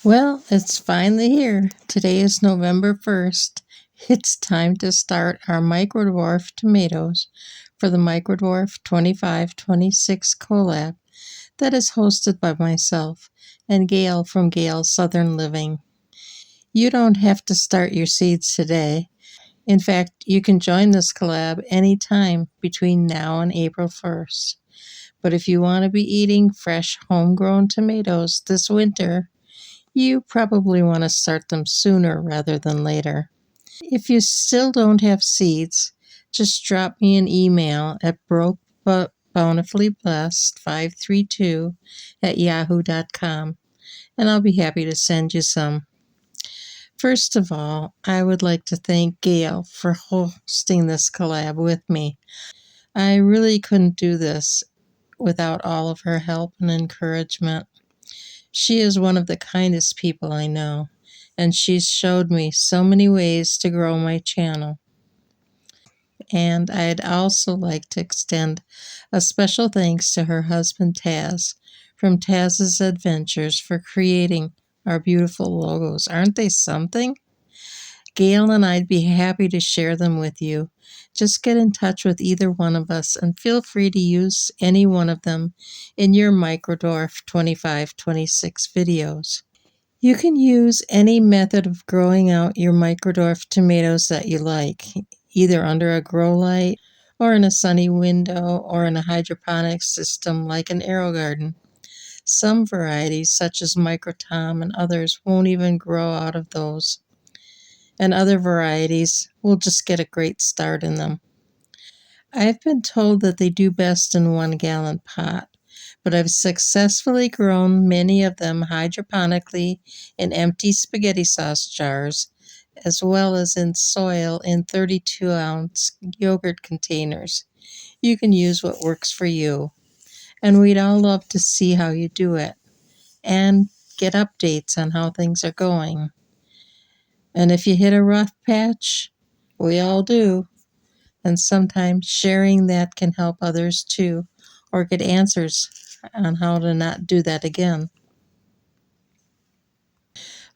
Well, it's finally here. Today is November 1st. It's time to start our Dwarf tomatoes for the Dwarf 25-26 collab that is hosted by myself and Gail from Gail's Southern Living. You don't have to start your seeds today. In fact, you can join this collab anytime between now and April 1st. But if you want to be eating fresh homegrown tomatoes this winter, you probably want to start them sooner rather than later. If you still don't have seeds, just drop me an email at brokebutbountifullyblessed532 at yahoo.com and I'll be happy to send you some. First of all, I would like to thank Gail for hosting this collab with me. I really couldn't do this without all of her help and encouragement. She is one of the kindest people I know, and she's showed me so many ways to grow my channel. And I'd also like to extend a special thanks to her husband Taz from Taz's Adventures for creating our beautiful logos. Aren't they something? Gail and I'd be happy to share them with you. Just get in touch with either one of us and feel free to use any one of them in your Dwarf 25-26 videos. You can use any method of growing out your Dwarf tomatoes that you like, either under a grow light or in a sunny window or in a hydroponic system like an AeroGarden. Some varieties, such as Microtom and others, won't even grow out of those, and other varieties will just get a great start in them. I've been told that they do best in 1-gallon pot, but I've successfully grown many of them hydroponically in empty spaghetti sauce jars, as well as in soil in 32-ounce yogurt containers. You can use what works for you, and we'd all love to see how you do it and get updates on how things are going. And if you hit a rough patch, we all do, and sometimes sharing that can help others too, or get answers on how to not do that again.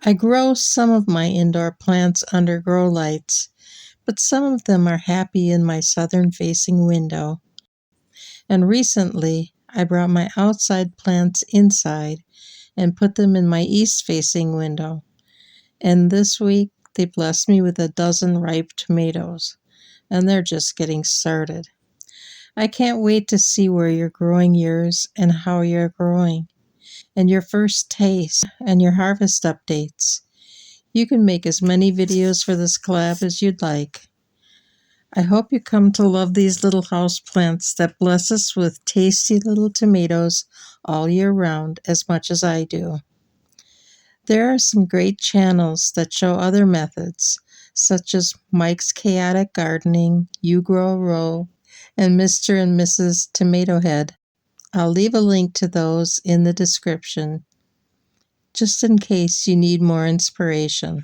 I grow some of my indoor plants under grow lights, but some of them are happy in my southern-facing window. And recently, I brought my outside plants inside and put them in my east-facing window. And this week, they blessed me with a dozen ripe tomatoes, and they're just getting started. I can't wait to see where you're growing yours and how you're growing, and your first taste and your harvest updates. You can make as many videos for this collab as you'd like. I hope you come to love these little house plants that bless us with tasty little tomatoes all year round as much as I do. There are some great channels that show other methods, such as Mike's Chaotic Gardening, You Grow Row, and Mr. and Mrs. Tomato Head. I'll leave a link to those in the description, just in case you need more inspiration.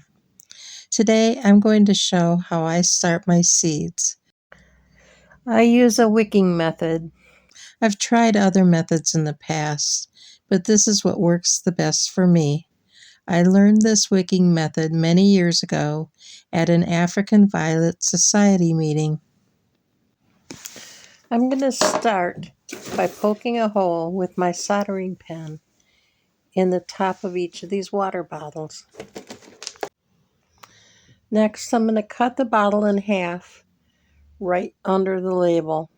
Today, I'm going to show how I start my seeds. I use a wicking method. I've tried other methods in the past, but this is what works the best for me. I learned this wicking method many years ago at an African Violet Society meeting. I'm going to start by poking a hole with my soldering pen in the top of each of these water bottles. Next, I'm going to cut the bottle in half right under the label.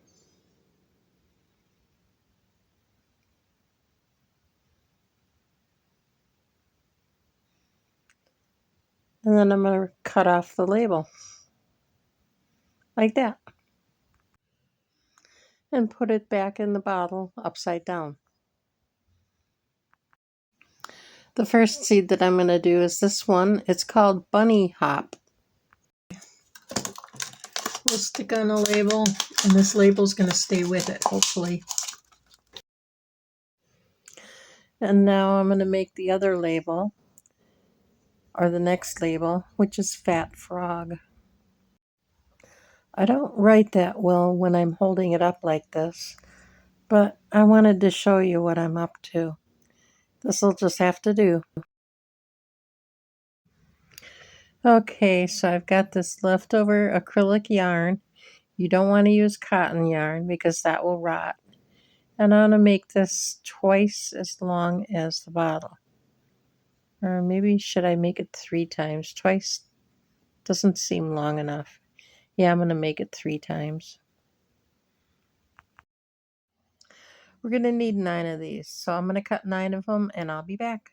And then I'm going to cut off the label, like that, and put it back in the bottle upside down. The first seed that I'm going to do is this one. It's called Bunny Hop. We'll stick on a label, and this label's going to stay with it, hopefully. And now I'm going to make the other label, or the next label, which is Fat Frog. I don't write that well when I'm holding it up like this, but I wanted to show you what I'm up to. This'll just have to do. Okay, so I've got this leftover acrylic yarn. You don't want to use cotton yarn because that will rot. And I'm going to make this twice as long as the bottle. Or maybe should I make it 3 times? Twice doesn't seem long enough. Yeah, I'm going to make it 3 times. We're going to need 9 of these. So I'm going to cut 9 of them and I'll be back.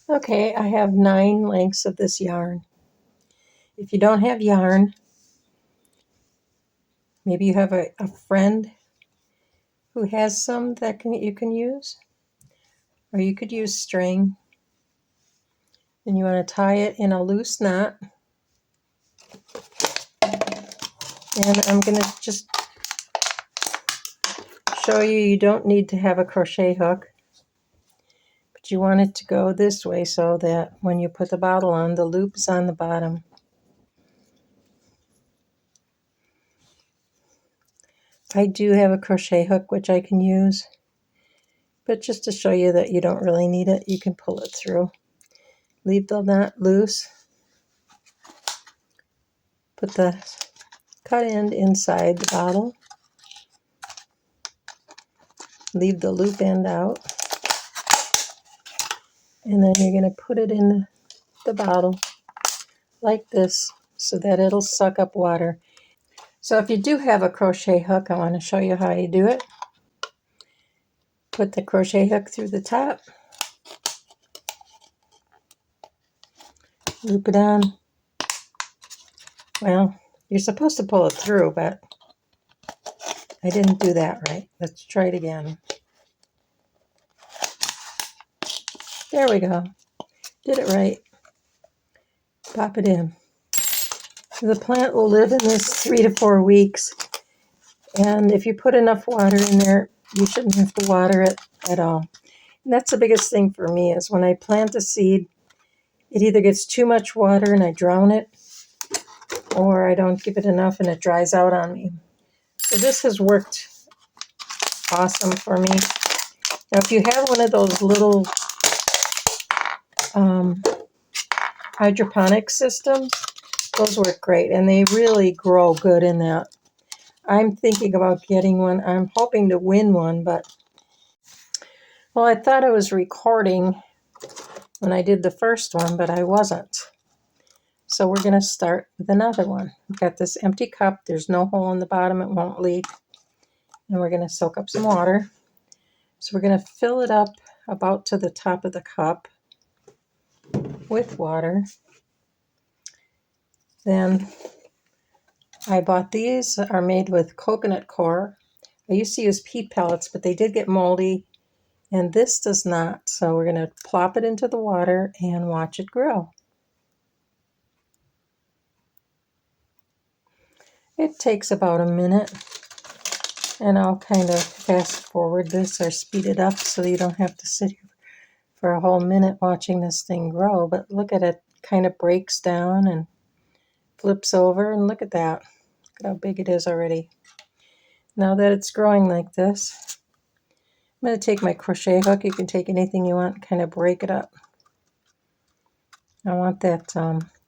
Okay, I have 9 lengths of this yarn. If you don't have yarn, maybe you have a friend who has some that you can use. Or you could use string. And you want to tie it in a loose knot. And I'm going to just show you don't need to have a crochet hook. But you want it to go this way so that when you put the bottle on, the loop's on the bottom. I do have a crochet hook which I can use. But just to show you that you don't really need it, you can pull it through. Leave the knot loose. Put the cut end inside the bottle. Leave the loop end out. And then you're going to put it in the bottle like this so that it'll suck up water. So if you do have a crochet hook, I want to show you how you do it. Put the crochet hook through the top. Loop it on. Well, you're supposed to pull it through, but I didn't do that right. Let's try it again. There we go. Did it right. Pop it in. The plant will live in this 3 to 4 weeks. And if you put enough water in there, you shouldn't have to water it at all. And that's the biggest thing for me is when I plant a seed, it either gets too much water and I drown it, or I don't give it enough and it dries out on me. So this has worked awesome for me. Now, if you have one of those little hydroponic systems, those work great, and they really grow good in that. I'm thinking about getting one. I'm hoping to win one, but, well, I thought I was recording when I did the first one, but I wasn't. So we're going to start with another one. I've got this empty cup. There's no hole in the bottom. It won't leak. And we're going to soak up some water. So we're going to fill it up about to the top of the cup with water. Then I bought these, are made with coconut coir. I used to use peat pellets, but they did get moldy, and this does not. So we're going to plop it into the water and watch it grow. It takes about a minute, and I'll kind of fast forward this or speed it up so you don't have to sit here for a whole minute watching this thing grow. But look at it, kind of breaks down and flips over, and look at that. Look at how big it is already. Now that it's growing like this, I'm going to take my crochet hook. You can take anything you want, kind of break it up. I want that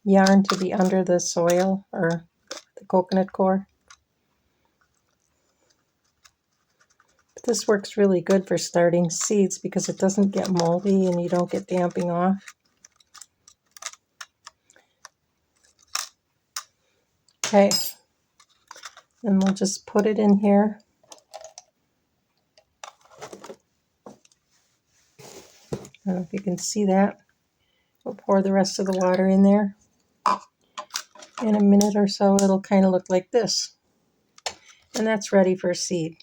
yarn to be under the soil or the coconut coir. But this works really good for starting seeds because it doesn't get moldy and you don't get damping off. Okay, and we'll just put it in here. I don't know if you can see that. We'll pour the rest of the water in there. In a minute or so, it'll kind of look like this. And that's ready for seed.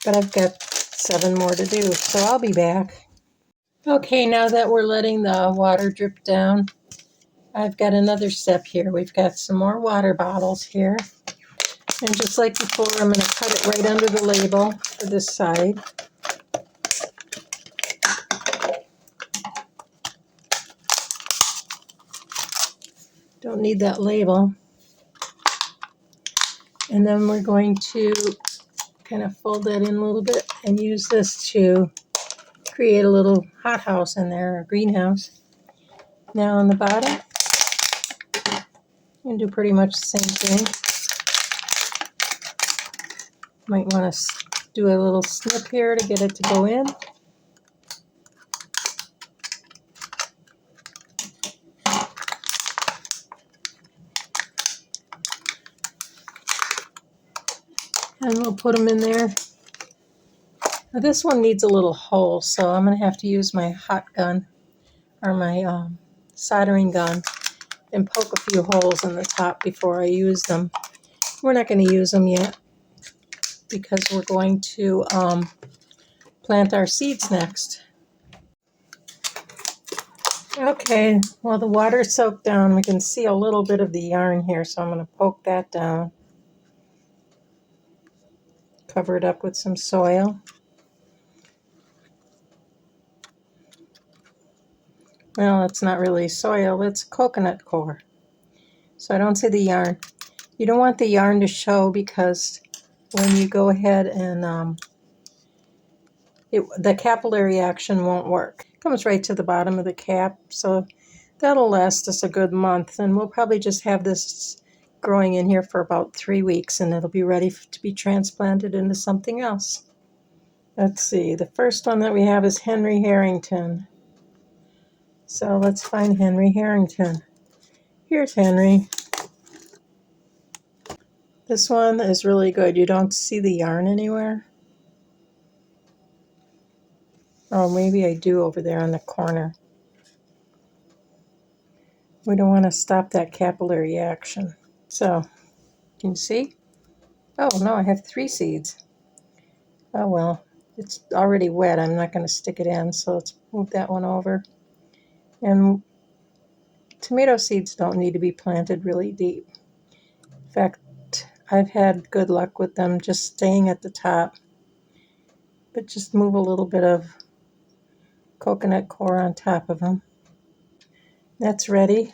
But I've got 7 more to do, so I'll be back. Okay, now that we're letting the water drip down, I've got another step here. We've got some more water bottles here. And just like before, I'm going to cut it right under the label for this side. Don't need that label. And then we're going to kind of fold that in a little bit and use this to create a little hothouse in there, or greenhouse. Now on the bottom, You can do pretty much the same thing. Might want to do a little snip here to get it to go in. And we'll put them in there. Now this one needs a little hole, so I'm going to have to use my hot gun or my soldering gun and poke a few holes in the top before I use them. We're not going to use them yet because we're going to plant our seeds next. Okay, well the water's soaked down. We can see a little bit of the yarn here, so I'm going to poke that down. Cover it up with some soil. Well, it's not really soil, it's coconut coir. So I don't see the yarn. You don't want the yarn to show because when you go ahead and the capillary action won't work. It comes right to the bottom of the cap, so that'll last us a good month, and we'll probably just have this growing in here for about 3 weeks, and it'll be ready to be transplanted into something else. Let's see, the first one that we have is Henry Harrington. So let's find Henry Harrington. Here's Henry. This one is really good. You don't see the yarn anywhere. Oh, maybe I do over there on the corner. We don't want to stop that capillary action. So, can you see? Oh, no, I have 3 seeds. Oh, well, it's already wet. I'm not going to stick it in, so let's move that one over. And tomato seeds don't need to be planted really deep. In fact, I've had good luck with them just staying at the top. But just move a little bit of coconut coir on top of them. That's ready.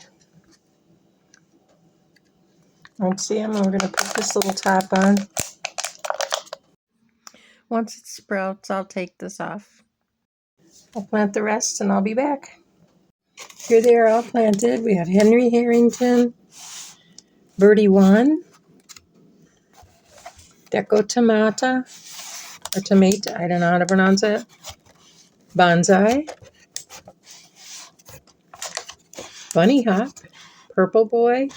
Let's see them. We're going to put this little top on. Once it sprouts, I'll take this off. I'll plant the rest and I'll be back. Here they are all planted. We have Henry Harrington, Birdie 1, Deco Tomata, or Tomato, I don't know how to pronounce it, Bonsai, Bunny Hop, Purple Boy,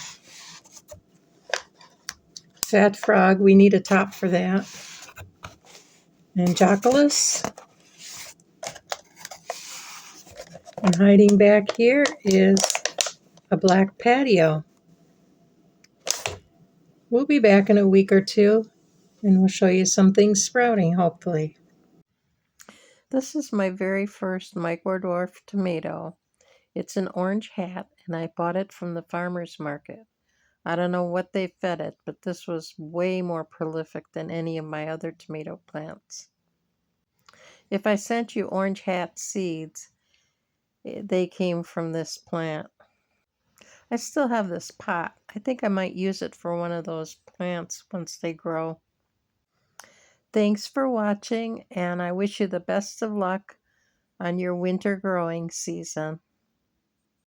Fat Frog, we need a top for that, Angelicus, and hiding back here is a black patio. We'll be back in a week or two, and we'll show you some things sprouting, hopefully. This is my very first micro dwarf tomato. It's an orange hat, and I bought it from the farmer's market. I don't know what they fed it, but this was way more prolific than any of my other tomato plants. If I sent you orange hat seeds, they came from this plant. I still have this pot. I think I might use it for one of those plants once they grow. Thanks for watching, and I wish you the best of luck on your winter growing season.